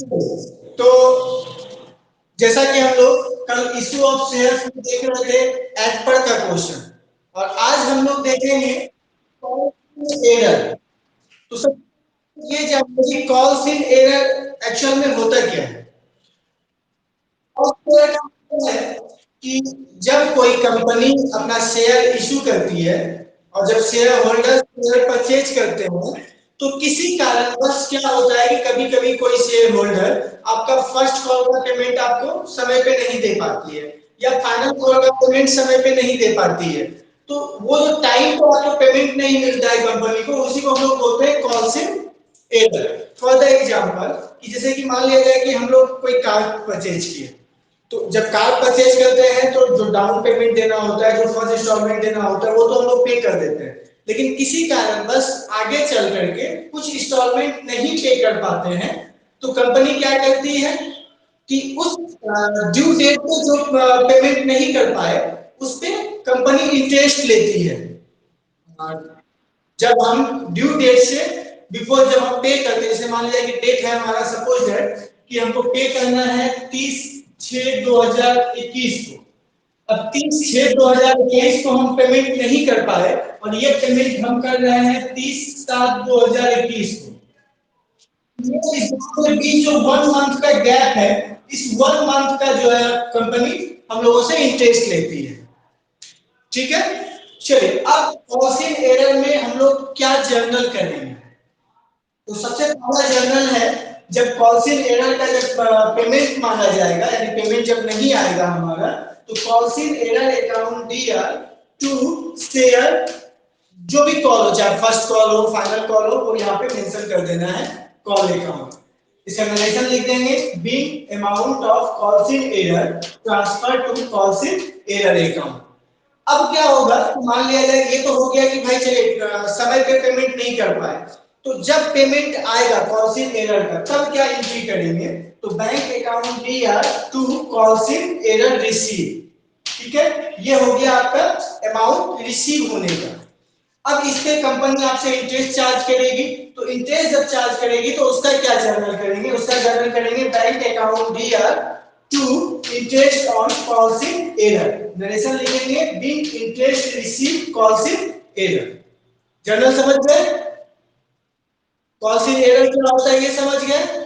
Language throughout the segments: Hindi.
तो जैसा कि हम लोग कल इशू ऑफ शेयर्स में देख रहे थे एज पर का क्वेश्चन, और आज हम लोग देखेंगे एरर। तो सब ये जानते हैं कॉल्स इन एरर एक्चुअल में होता क्या है। कॉल्स एरर का मतलब है कि जब कोई कंपनी अपना शेयर इशू करती है और जब शेयर होल्डर शेयर परचेज करते हैं, तो किसी कारणवश क्या होता है कि कभी कभी कोई शेयर होल्डर आपका फर्स्ट कॉल का पेमेंट आपको समय पे नहीं दे पाती है, या फाइनल कॉल का पेमेंट समय पे नहीं दे पाती है। तो वो जो टाइम पे आपको पेमेंट नहीं मिलता है कंपनी को, उसी को हम लोग बोलते हैं calls in error. For the example कि जैसे कि मान लिया जाए कि हम लोग कोई कार परचेज किए, तो जब कार परचेज करते हैं तो जो डाउन पेमेंट देना होता है, जो फर्स्ट इंस्टॉलमेंट देना होता है, वो तो हम लोग पे कर देते हैं। लेकिन किसी कारण बस आगे चल करके कुछ इंस्टॉलमेंट नहीं पे कर पाते हैं, तो कंपनी क्या करती है कि उस ड्यू डेट पे जो पेमेंट नहीं कर पाए उस पे कंपनी इंटरेस्ट लेती है। जब हम ड्यू डेट से बिफोर जब हम पे करते हैं, जैसे मान लिया कि डेट है हमारा, सपोज है कि हमको पे करना है 30/6/2021 को। अब 30/6/2021 को हम पेमेंट नहीं कर पाए और ये पेमेंट हम कर रहे हैं 30/7/2021 को। ये बीच जो 1 मंथ का गैप है, इस 1 मंथ का जो है कंपनी हम लोगों से इंटरेस्ट लेती है। ठीक है, चलिए अब गॉसियन एरर में हम लोग क्या जर्नल करेंगे। तो सबसे पहला जर्नल है, जब गॉसियन एरर का जब पेमेंट मांगा जाएगा, यानी पेमेंट जब नहीं आएगा हमारा, तो calls in arrear account DR to share जो भी कॉल हो, चाहे फर्स्ट कॉल हो फाइनल कॉल हो, वो यहाँ पे मेंशन कर देना है कॉल अकाउंट। इसका नरेशन लिख देंगे, big amount of calls in arrear transfer to calls in arrear account. अब क्या होगा, तो मान लिया जाए ये तो हो गया कि भाई चलिए समय पे पेमेंट नहीं कर पाए, तो जब पेमेंट आएगा कॉल्स इन एरर का तब क्या एंट्री करेंगे, तो bank account DR to calls in arrear receive. ठीक है, ये हो गया आपका अमाउंट रिसीव होने का। अब इस पे कंपनी आपसे इंटरेस्ट चार्ज करेगी, तो इंटरेस्ट जब चार्ज करेगी तो उसका क्या जर्नल करेंगे, उसका जर्नल करेंगे bank account DR to interest on calls in arrear. Narration लिखेंगे being interest receive calls in arrear. Journal समझ गए, कॉल्स इन एरर क्या होता है ये समझ गए।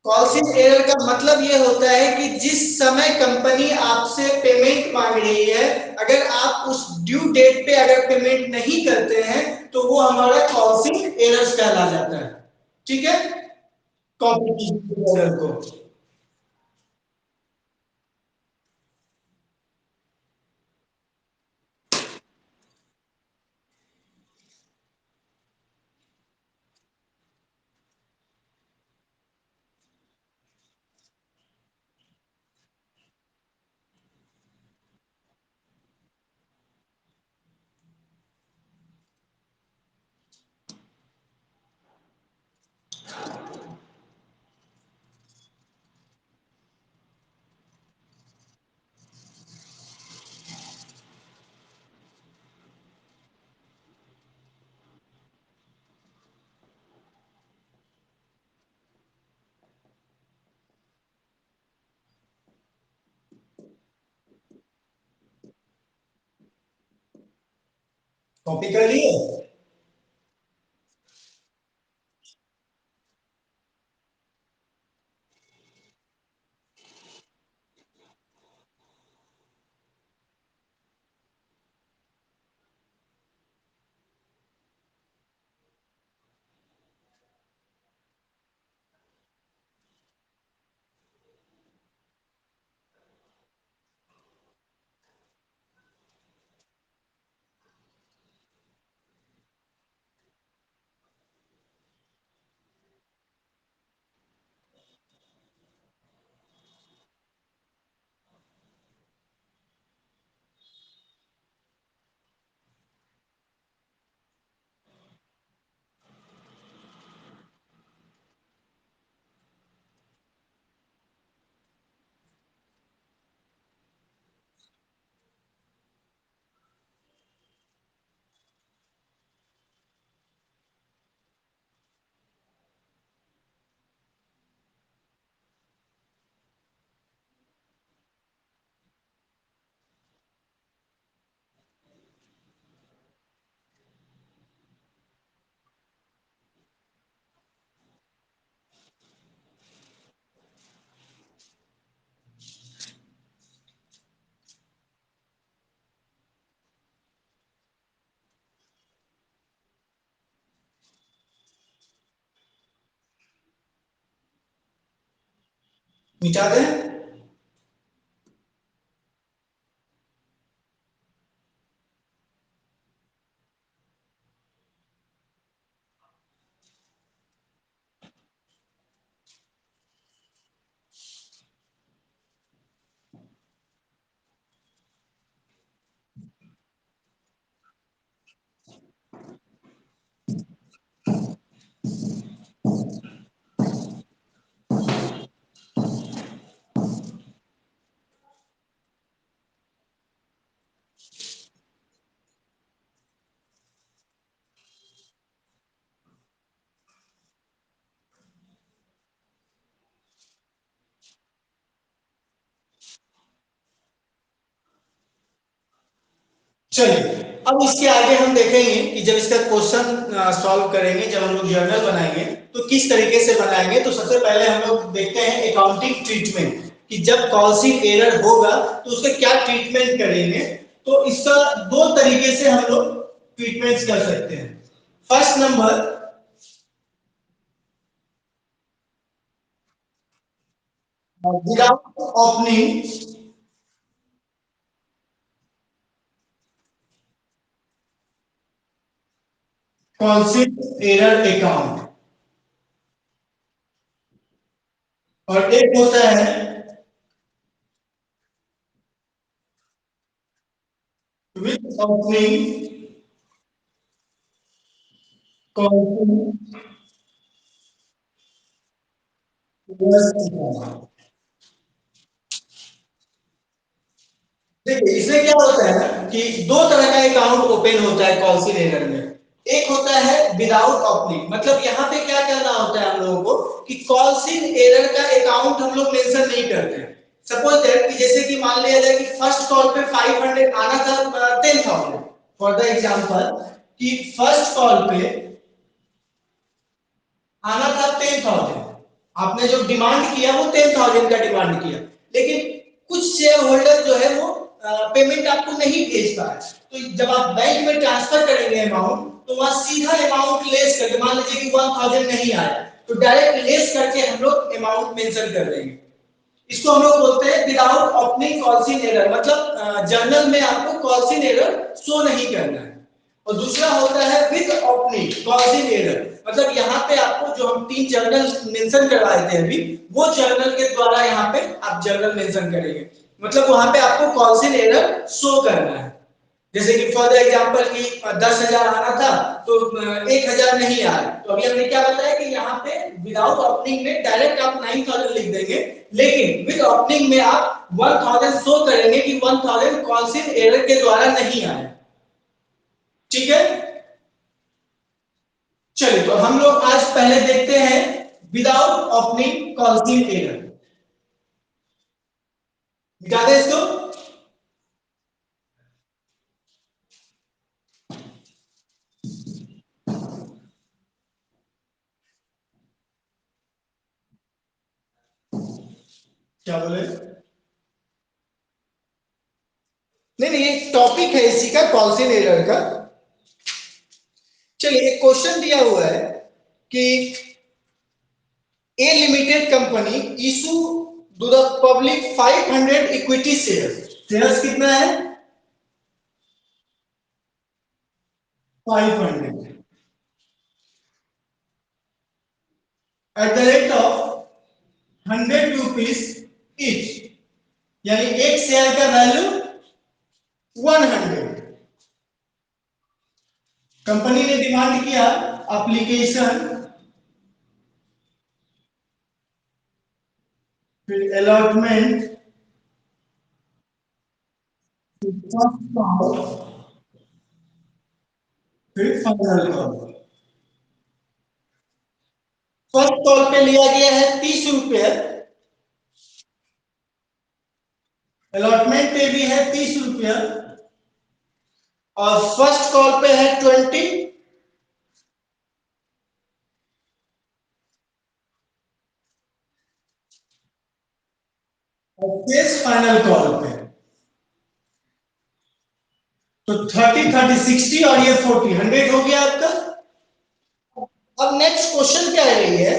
कॉल्स इन एरर का मतलब ये होता है कि जिस समय कंपनी आपसे पेमेंट मांग रही है, अगर आप उस ड्यू डेट पे अगर पेमेंट नहीं करते हैं, तो वो हमारा कॉल्स इन एरर्स कहला जाता है। ठीक है, कॉपी कीजिए एरर को। कॉपी कर लिए। मिटा दें। चलिए अब इसके आगे हम देखेंगे कि जब इसका क्वेश्चन सॉल्व करेंगे, जब हम लोग जर्नल बनाएंगे तो किस तरीके से बनाएंगे। तो सबसे पहले हम लोग देखते हैं अकाउंटिंग ट्रीटमेंट, कि जब कॉल्सिंग एरर होगा तो उसका क्या ट्रीटमेंट करेंगे। तो इसका दो तरीके से हम लोग ट्रीटमेंट कर सकते हैं। First number, without opening calls in arrear account, और एक होता है with opening calls in arrear account. देखिए इसमें क्या होता है ना कि दो तरह का अकाउंट ओपन होता है कॉल्सिंग एरर में। एक होता है विदाउट ओपनिंग, मतलब यहाँ पे क्या करना होता है हम लोगों को कि कॉल्सिंग एरर का अकाउंट हम लोग मेंशन नहीं करते हैं। सपोज दैट कि जैसे कि मान लिया जाए कि फर्स्ट कॉल पे 500 आना था 10,000, फॉर द एग्जांपल कि फर्स्ट कॉल पे आना था 10,000, आपने जो डिमांड किया वो 10,000 का डिमांड किया, लेकिन कुछ शेयर होल्डर जो है वो पेमेंट आपको नहीं भेज पा रहे। तो जब आप बैंक में ट्रांसफर करेंगे अमाउंट, तो वहां सीधा अमाउंट लेस करके, मान लीजिए कि 1,000 नहीं आया, तो डायरेक्ट लेस करके हम लोग अमाउंट मेंशन कर देंगे। इसको हम लोग बोलते हैं विदाउट ओपनिंग कॉल्सिंग एरर, मतलब जर्नल में आपको कॉल्सिंग एरर शो नहीं करना है। और दूसरा होता है विद ओपनिंग कॉल्सिंग एरर, मतलब यहाँ पे आपको जो हम 3 जर्नल मेंशन करवाए थे अभी, वो जर्नल के द्वारा यहाँ पे आप जर्नल मेंशन करेंगे, मतलब वहां पे आपको कॉल्सिंग एरर शो करना है। जैसे कि फॉर द एग्जांपल कि 10,000 आना था तो 1,000 नहीं आया, तो अभी हमने क्या बताया कि यहाँ पे विदाउट ओपनिंग में डायरेक्ट आप 9,000 लिख देंगे, लेकिन विद ओपनिंग में आप 1,000 शो करेंगे कि 1,000 कॉल्सिंग एरर के द्वारा नहीं आया। ठीक है, चलिए तो हम लोग आज पहले देखते हैं विदाउट ओपनिंग कॉल्सिंग एरर। मिटा दें इसको। क्या बोले? नहीं नहीं, एक टॉपिक है इसी का, कॉल्सिंग एरर का। चलिए एक क्वेश्चन दिया हुआ है कि A limited company issue to the public 500 equity shares। Shares कितना है? 500 at the rate of 100 rupees each, यानी एक शेयर का वैल्यू 100। कंपनी ने डिमांड किया एप्लीकेशन, फिर अलॉटमेंट, फिर फर्स्ट कॉल, फिर फाइनल कॉल। फर्स्ट कॉल पे लिया गया है 30 रुपए, अलॉटमेंट पे भी है 30 रुपया, और फर्स्ट कॉल पे है 20, और फिर फाइनल कॉल पे तो 30 30 60 और ये 40 100 हो गया आपका। अब नेक्स्ट क्वेश्चन क्या है, ये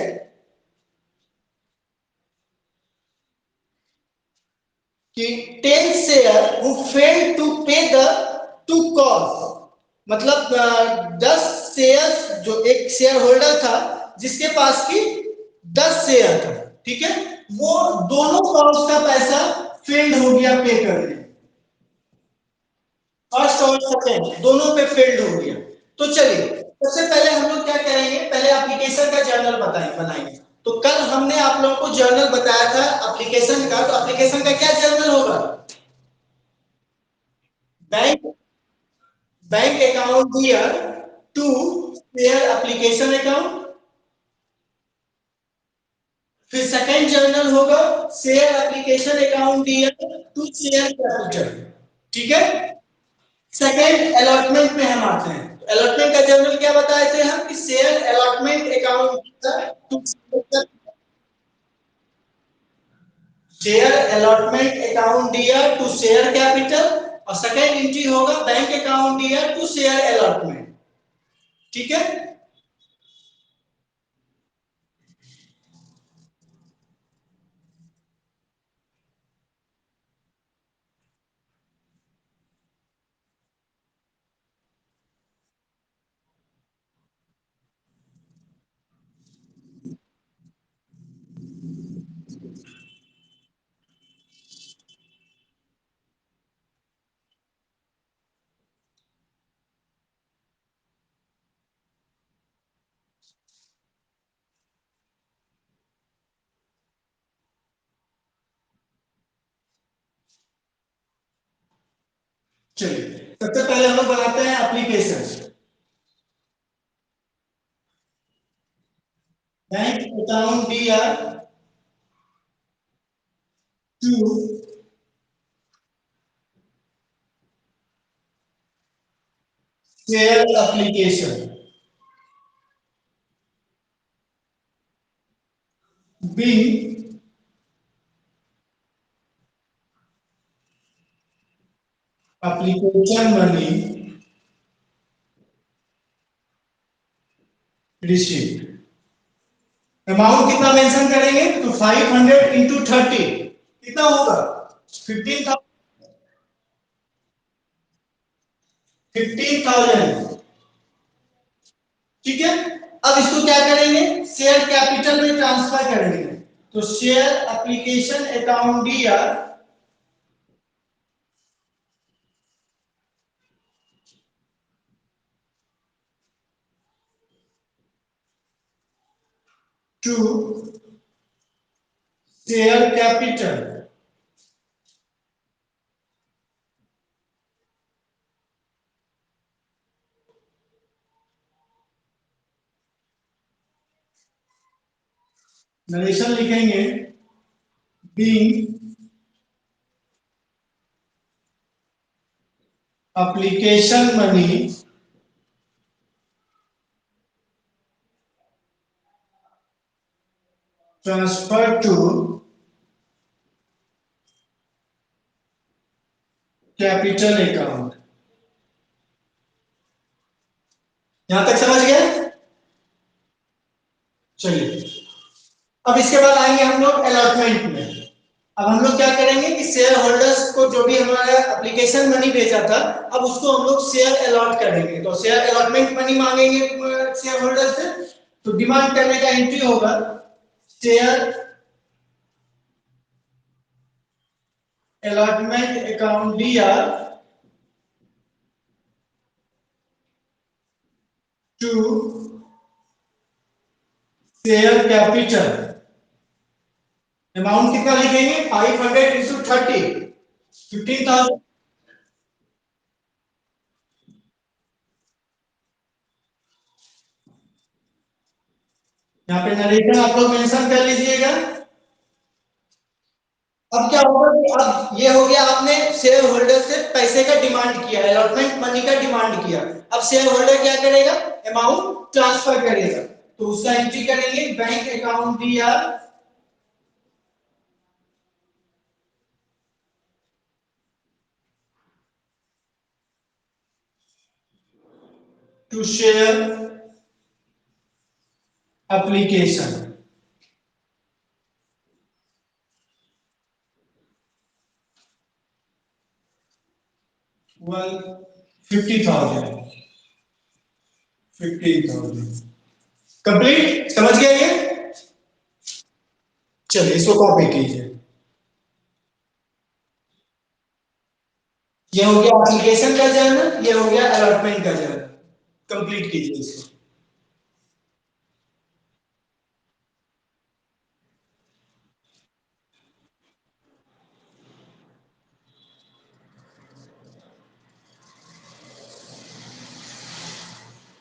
कि 10 शेयर हु फेल टू पे द टू कॉल्स, मतलब 10 शेयर, जो एक शेयर होल्डर था जिसके पास की 10 शेयर था, ठीक है, वो दोनों कॉल्स का पैसा फेल्ड हो गया पे करने, फर्स्ट और सेकंड दोनों पे फेल्ड हो गया। तो चलिए सबसे पहले हम लोग क्या करेंगे, पहले एप्लीकेशन का जर्नल बनाएंगे। तो कल हमने आप लोगों को जर्नल बताया था एप्लीकेशन का, तो एप्लीकेशन का क्या जर्नल होगा, bank bank account DR to share application account, फिर सेकंड जर्नल होगा share application account DR to share capital, ठीक है। सेकंड अलॉटमेंट में हम आते हैं, तो अलॉटमेंट का जर्नल क्या बताए थे हम कि share allotment account to share allotment account DR to share capital, और सेकंड एंट्री होगा bank account DR to share allotment, ठीक है। चलिए सबसे पहले हम लोग बनाते हैं application, bank account DR to share application, being application money received, amount कितना मेंशन करेंगे, तो 500 इंटू 30 कितना होगा, 15,000, ठीक है। अब इसको क्या करेंगे, शेयर कैपिटल में ट्रांसफर करेंगे, तो share application account DR to share capital, narration लिखेंगे, being application money transfer to capital account, यहां तक समझ गया। चलिए अब इसके बाद आएंगे हम लोग अलॉटमेंट में। अब हम लोग क्या करेंगे कि शेयर होल्डर्स को जो भी हमारा एप्लीकेशन मनी भेजा था, अब उसको हम लोग शेयर अलॉट करेंगे, तो शेयर अलॉटमेंट मनी मांगेंगे शेयर होल्डर से, तो डिमांड करने का एंट्री होगा share allotment account DR to share capital, amount कितना लिखेंगे, 500 इंटू 30 15,000, यहाँ पे नरेशन आप लोग मेंशन कर लीजिएगा। अब क्या होगा कि अब ये हो गया, आपने शेयर होल्डर से पैसे का डिमांड किया, अलॉटमेंट मनी का डिमांड किया, अब शेयर होल्डर क्या करेगा, अमाउंट ट्रांसफर करेगा, तो उसका एंट्री करेंगे bank account DR to share application, 50,000, 15,000 complete. समझ गया ये? चलिए इसको कॉपी कीजिए। ये हो गया एप्लीकेशन का जर्नल, ये हो गया अलॉटमेंट का जर्नल। कंप्लीट कीजिए इसको।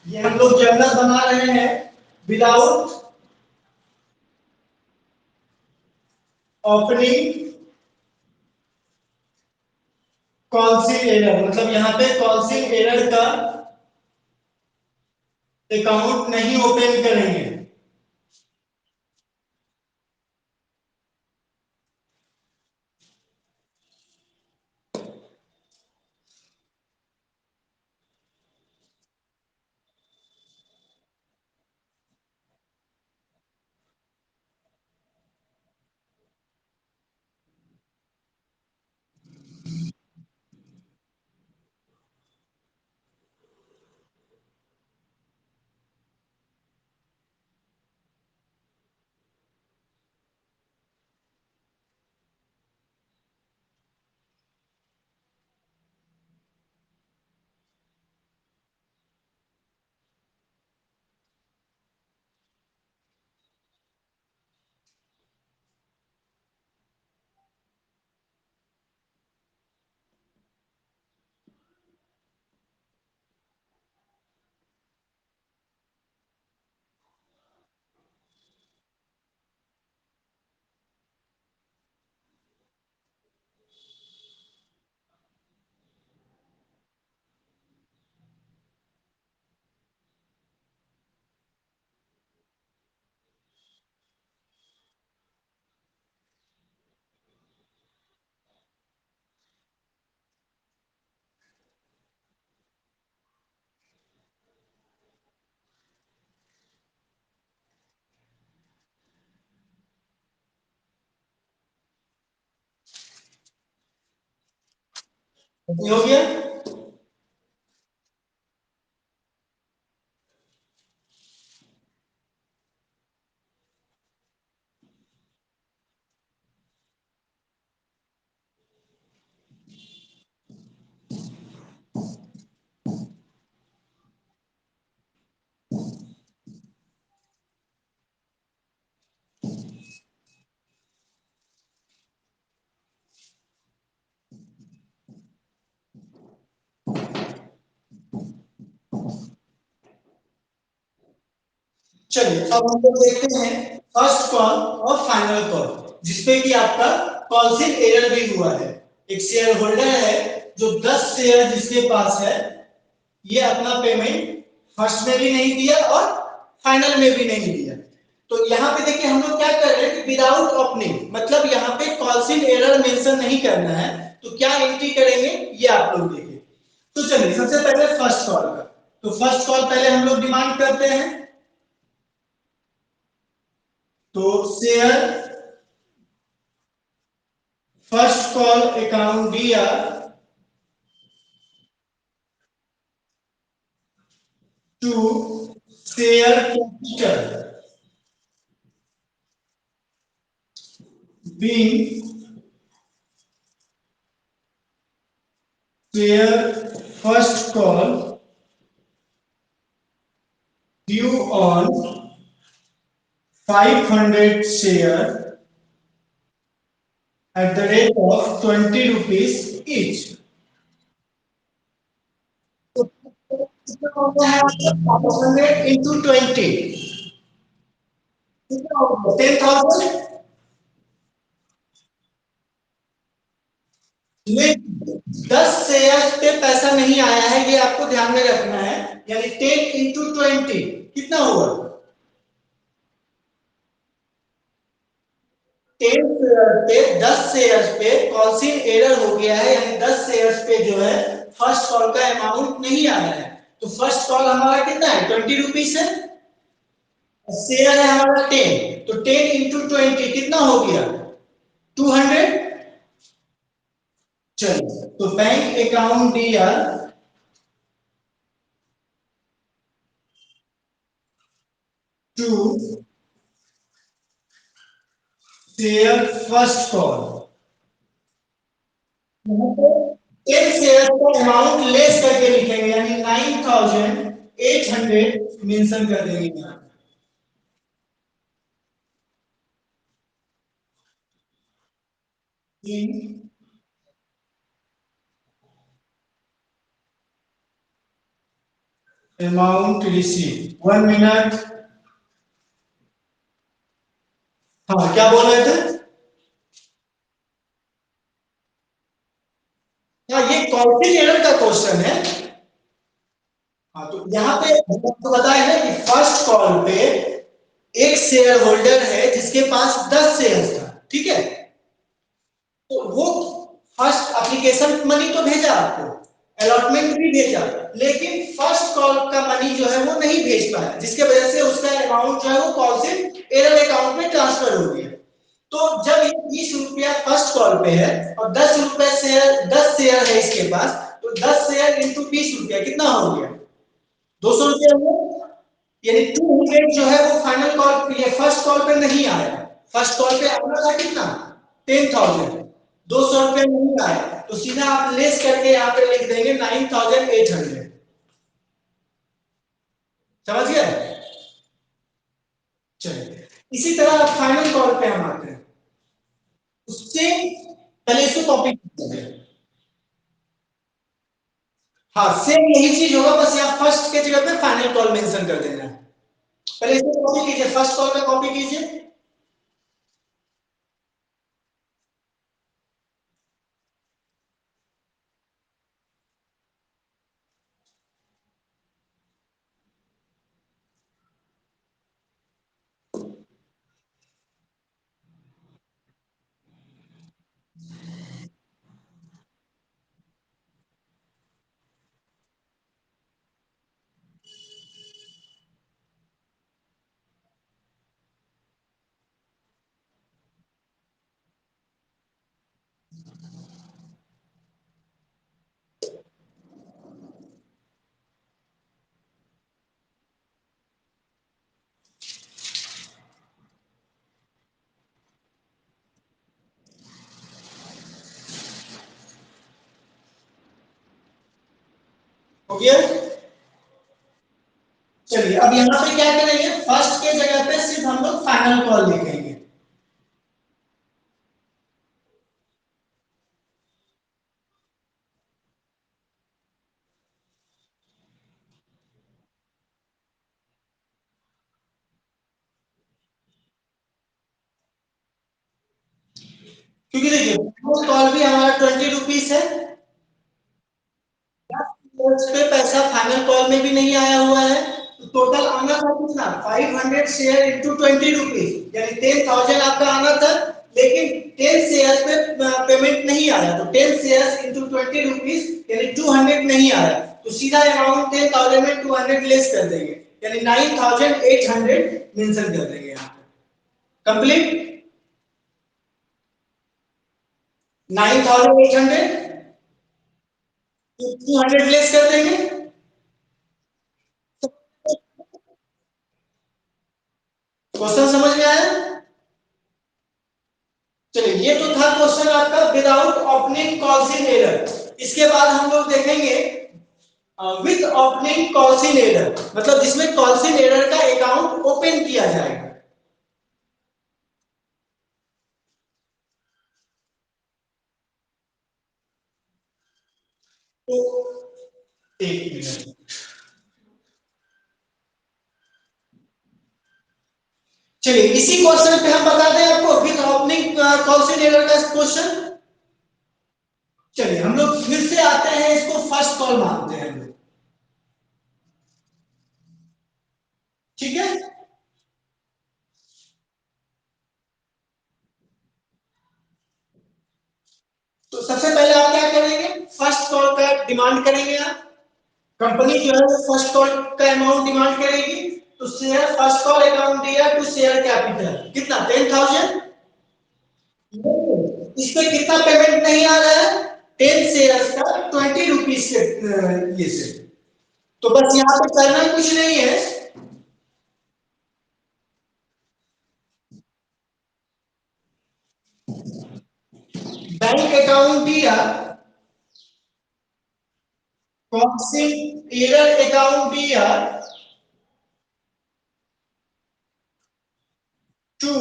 ये हम लोग जर्नल बना रहे हैं विदाउट ओपनिंग कॉन्सिल एरर, मतलब यहां पे कॉन्सिल एरर का अकाउंट नहीं ओपन करेंगे। हो गया। चलिए अब हम लोग देखते हैं फर्स्ट कॉल और फाइनल कॉल, जिसपे कि आपका कॉल से एरर भी हुआ है। एक शेयर होल्डर है जो 10 शेयर जिसके पास है, ये अपना पेमेंट फर्स्ट में भी नहीं दिया और फाइनल में भी नहीं दिया। तो यहाँ पे देखिए हम लोग क्या कर रहे हैं कि विदाउट ओपनिंग, मतलब यहाँ पे कॉल्सिंग एरर मेंशन नहीं करना है। तो क्या एंट्री करेंगे ये आप लोग देखिए। तो चलिए सबसे पहले फर्स्ट कॉल का, तो फर्स्ट कॉल पहले हम लोग डिमांड करते हैं। तो share first call account DR to share capital being share first call due on 500 share at the rate of 20 rupees each. So 500 into 20, 10,000। में 10 शेयर पे पैसा नहीं आया है, ये आपको ध्यान में रखना है। यानी 10 इंटू 20 कितना हुआ? 10 शेयर पे 10 शेयर पे कॉल्सिंग एरर हो गया है, यानी 10 शेयर पे जो है फर्स्ट कॉल का अमाउंट नहीं आया है। तो फर्स्ट कॉल हमारा कितना है? 20 रुपीज है। शेयर है हमारा 10, तो 10 इंटू 20 कितना हो गया? 200। चलिए, तो bank account DR to share first call, ten share का अमाउंट लेस करके लिखेंगे, यानी 9800 मेंशन कर देंगे यहाँ। Amount receive 1 minute. हाँ, क्या बोल रहे थे? हाँ, ये कॉन्फ्लिक्ट एरर का क्वेश्चन है। हाँ, तो यहाँ पे आपको बताया है कि फर्स्ट कॉल पे एक शेयर होल्डर है जिसके पास 10 शेयर था, ठीक है। तो वो फर्स्ट एप्लीकेशन मनी तो भेजा आपको, अलॉटमेंट भी भेजा, लेकिन फर्स्ट कॉल का मनी जो है वो नहीं भेज पाया, जिसके वजह से उसका अमाउंट जो है वो कॉल से एरर अकाउंट में ट्रांसफर हो गया। तो जब ये 20 रुपया फर्स्ट कॉल पे है और 10 रुपए शेयर, 10 शेयर है इसके पास, तो 10 शेयर इंटू 20 रुपया कितना हो गया? 200 रुपया हुआ। यानी 200 जो है वो फाइनल कॉल, ये फर्स्ट कॉल पे नहीं आया। फर्स्ट कॉल पे आना था कितना? 10,000। 200 रुपये नहीं आए, तो सीधा आप लेस करके यहाँ पे लिख देंगे 9,800। समझ गए? चलिए, इसी तरह फाइनल कॉल पे हम आते हैं। उससे पहले इसको कॉपी करते हैं। हाँ, सेम यही चीज होगा, बस यहाँ फर्स्ट के जगह पे फाइनल कॉल मेंशन कर देना है। पहले इसको कॉपी कीजिए, फर्स्ट कॉल का कॉपी कीजिए। हो गया? चलिए, अब यहाँ पे क्या करेंगे, फर्स्ट के जगह पे सिर्फ हम लोग फाइनल कॉल लिखेंगे। क्योंकि देखिए, कॉल भी हमारा 20 रुपीज है, उस पे पैसा फाइनल कॉल में भी नहीं आया हुआ है, तो टोटल आना था कितना? 500 शेयर इंटू 20 रुपीज, यानी 10,000 आपका आना था। लेकिन 10 शेयर पे पेमेंट नहीं आया, तो 10 शेयर इंटू 20 रुपीज यानी 200 नहीं आया, तो सीधा अमाउंट 10,000 में 200 लेस कर देंगे, यानी 9,800 मेंशन कर देंगे यहाँ पे। कंप्लीट? 9,800 200 लेस कर देंगे। क्वेश्चन समझ में आया? चलिए, ये तो था क्वेश्चन आपका विदाउट ओपनिंग कॉल्सिंग एरर। इसके बाद हम लोग देखेंगे विद ओपनिंग कॉल्सिंग एरर, मतलब जिसमें कॉल्सिंग एरर का अकाउंट ओपन किया जाएगा। तो एक मिनट, चलिए इसी क्वेश्चन पे हम बता दें आपको विद ओपनिंग कॉल्सिंग एरर का क्वेश्चन। चलिए, हम लोग फिर से आते हैं, इसको फर्स्ट कॉल मानते हैं हम लोग, ठीक है। तो सबसे पहले आप क्या करेंगे, फर्स्ट कॉल का डिमांड करेंगे आप। कंपनी जो है फर्स्ट कॉल का अमाउंट डिमांड करेगी, तो share first call account DR to share capital कितना? 10,000। इस पे कितना पेमेंट नहीं आ रहा है? 10 शेयर्स का 20 रुपीज के ये से। तो बस यहाँ पे करना कुछ नहीं है, bank account DR, calls in arrear account DR to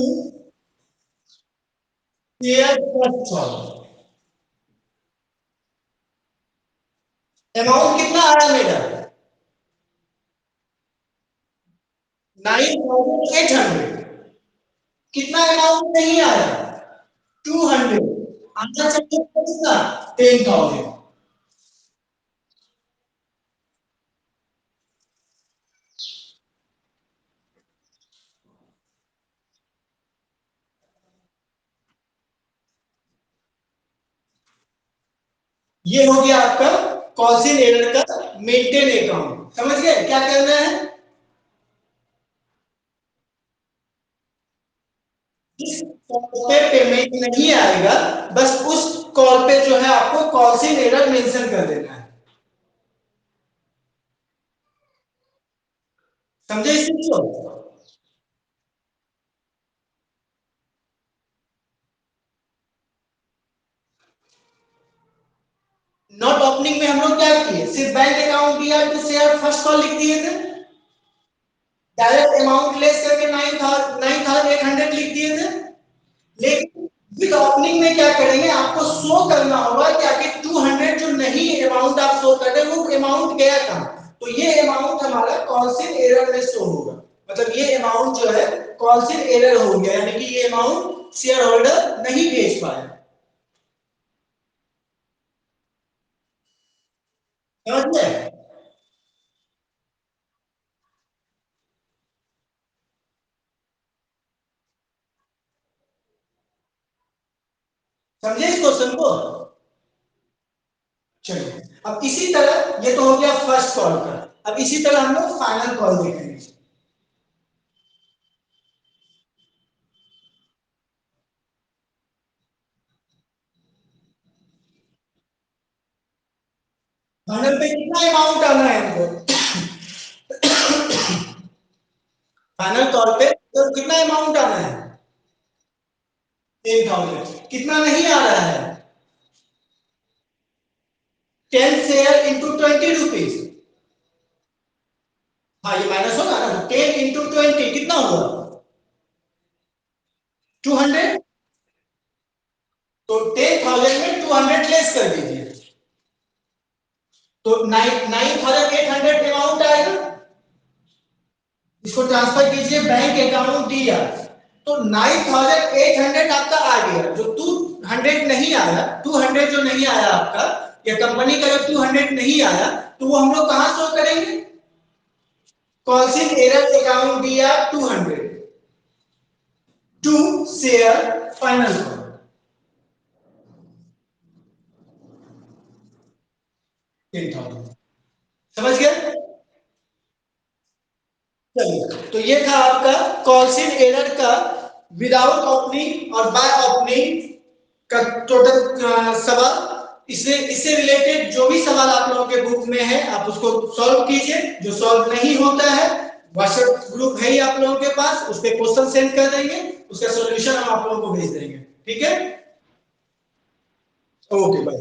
share first solve. Amount कितना आया मेरा? 9800। कितना अमाउंट नहीं आया? 200। आना चाहिए कितना? 10,000। ये हो गया आपका कॉजिन एरर का मेंटेन अकाउंट। समझ गए क्या करना है? जिस कॉल पे पेमेंट नहीं आएगा, बस उस कॉल पे जो है आपको कॉजिन एरर मेंशन कर देना है। समझे इस चीज को? नॉट ओपनिंग में हम लोग क्या किए? सिर्फ bank account DR to share first call लिख दिए थे, डायरेक्ट अमाउंट लेस करके 9,800 लिख दिए थे। लेकिन विद ओपनिंग में क्या करेंगे, आपको शो करना होगा कि आखिर 200 जो नहीं अमाउंट आप शो कर रहे वो अमाउंट गया कहां। तो ये अमाउंट हमारा कॉन्सिल एरर में शो होगा, मतलब ये अमाउंट जो है कॉन्सिल एरर हो गया, यानी कि ये अमाउंट शेयर होल्डर नहीं भेज पाए। समझ गए? समझे इस क्वेश्चन को? चलिए, अब इसी तरह ये तो हो गया फर्स्ट कॉल का। अब इसी तरह हम लोग फाइनल कॉल देखेंगे। फाइनल पे कितना अमाउंट आना है हमको? फाइनल कॉल पे तो कितना अमाउंट आना है? 10,000। कितना नहीं आ रहा है? 10 शेयर इंटू 20 रुपीज। हाँ, ये माइनस होगा ना, 10 इंटू 20 कितना हुआ? 200। तो 10,000 में 200 लेस कर दीजिए, तो 9,800 अमाउंट आएगा। इसको ट्रांसफर कीजिए बैंक अकाउंट दिया, तो 9,800 आपका आ गया। जो 200 नहीं आया, 200 जो नहीं आया आपका, या कंपनी का जो 200 नहीं आया, तो वो हम लोग कहां शो करेंगे? कॉन्सिल एरर अकाउंट दिया 200 टू शेयर फाइनल 10,000। समझ गए? चलिए, तो ये था आपका कॉन्सिल एरर का विदाउट ओपनिंग और बाय ओपनिंग का टोटल सवाल। इससे इससे रिलेटेड जो भी सवाल आप लोगों के बुक में है, आप उसको सॉल्व कीजिए। जो सॉल्व नहीं होता है, व्हाट्सएप ग्रुप है ही आप लोगों के पास, उस पर क्वेश्चन सेंड कर देंगे, उसका सॉल्यूशन हम आप लोगों को भेज देंगे। ठीक है? Okay, bye.